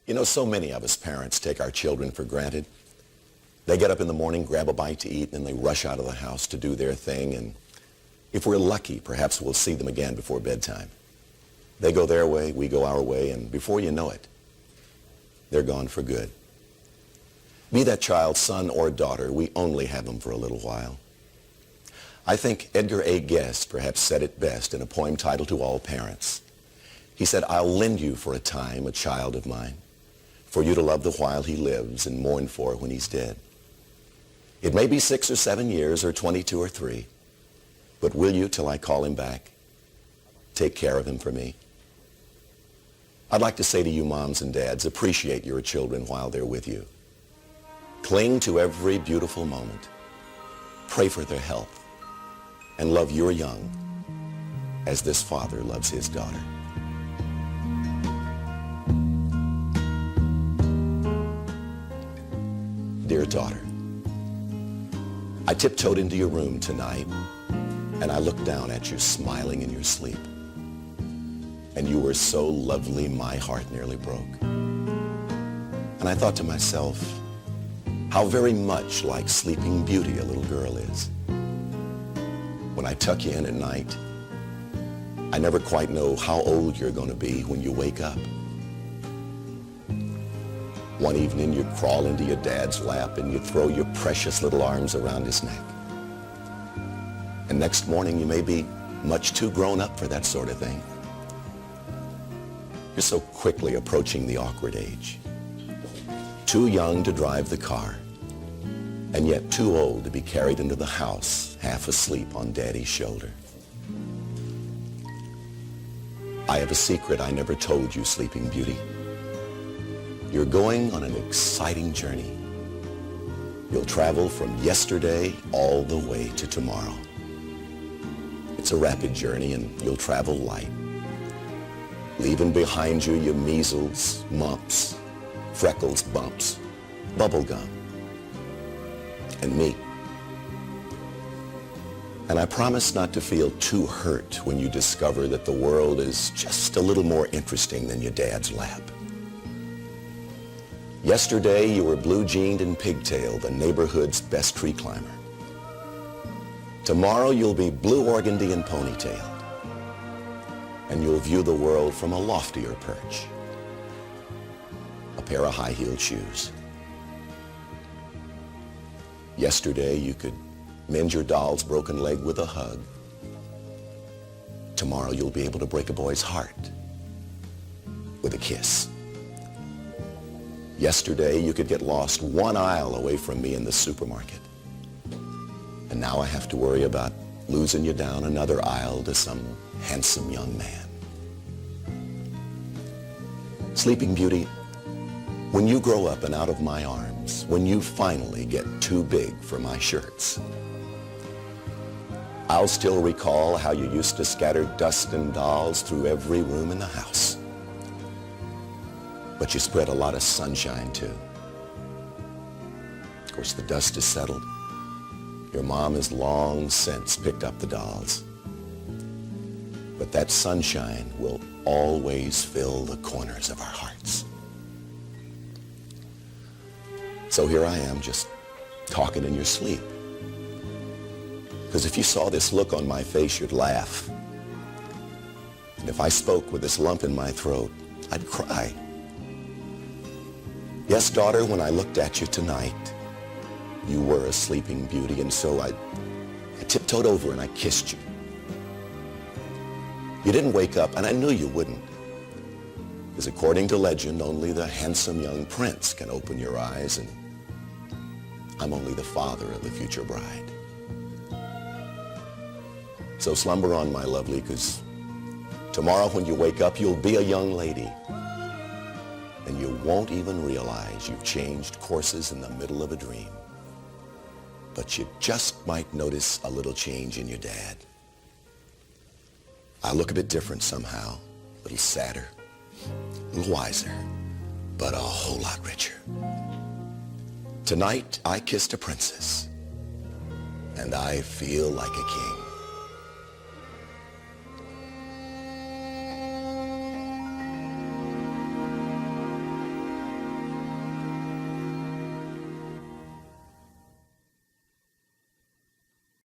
You know, so many of us parents take our children for granted. They get up in the morning, grab a bite to eat, and then they rush out of the house to do their thing. And if we're lucky, perhaps we'll see them again before bedtime. They go their way, we go our way, and before you know it, they're gone for good. Be that child's son or daughter, we only have them for a little while. I think Edgar A. Guest perhaps said it best in a poem titled To All Parents. He said, "I'll lend you for a time a child of mine, for you to love the while he lives and mourn for when he's dead. It may be 6 or 7 years or 22 or 3, but will you, till I call him back, take care of him for me?" I'd like to say to you moms and dads, appreciate your children while they're with you. Cling to every beautiful moment. Pray for their health. And love your young as this father loves his daughter. Dear daughter, I tiptoed into your room tonight and I looked down at you smiling in your sleep. And you were so lovely, my heart nearly broke. And I thought to myself, how very much like Sleeping Beauty a little girl is. When I tuck you in at night, I never quite know how old you're going to be when you wake up. One evening you crawl into your dad's lap and you throw your precious little arms around his neck. And next morning you may be much too grown up for that sort of thing. You're so quickly approaching the awkward age. Too young to drive the car, and yet too old to be carried into the house, half asleep on Daddy's shoulder. I have a secret I never told you, Sleeping Beauty. You're going on an exciting journey. You'll travel from yesterday all the way to tomorrow. It's a rapid journey, and you'll travel light, leaving behind you your measles, mumps, freckles, bumps, bubble gum, and me. And I promise not to feel too hurt when you discover that the world is just a little more interesting than your dad's lap. Yesterday you were blue-jeaned and pigtailed, the neighborhood's best tree climber. Tomorrow you'll be blue organdy and ponytailed, and you'll view the world from a loftier perch. A pair of high-heeled shoes. Yesterday you could mend your doll's broken leg with a hug. Tomorrow you'll be able to break a boy's heart with a kiss. Yesterday you could get lost one aisle away from me in the supermarket. And now I have to worry about losing you down another aisle to some handsome young man. Sleeping Beauty, when you grow up and out of my arms, when you finally get too big for my shirts, I'll still recall how you used to scatter dust and dolls through every room in the house. But you spread a lot of sunshine too. Of course, the dust is settled. Your mom has long since picked up the dolls. But that sunshine will always fill the corners of our hearts. So here I am, just talking in your sleep. Because if you saw this look on my face, you'd laugh. And if I spoke with this lump in my throat, I'd cry. Yes, daughter, when I looked at you tonight, you were a sleeping beauty, and so I tiptoed over and I kissed you. You didn't wake up, and I knew you wouldn't. Because according to legend, only the handsome young prince can open your eyes, and I'm only the father of the future bride. So slumber on, my lovely, because tomorrow when you wake up, you'll be a young lady. And you won't even realize you've changed courses in the middle of a dream. But you just might notice a little change in your dad. I look a bit different somehow, a little sadder, a little wiser, but a whole lot richer. Tonight, I kissed a princess, and I feel like a king.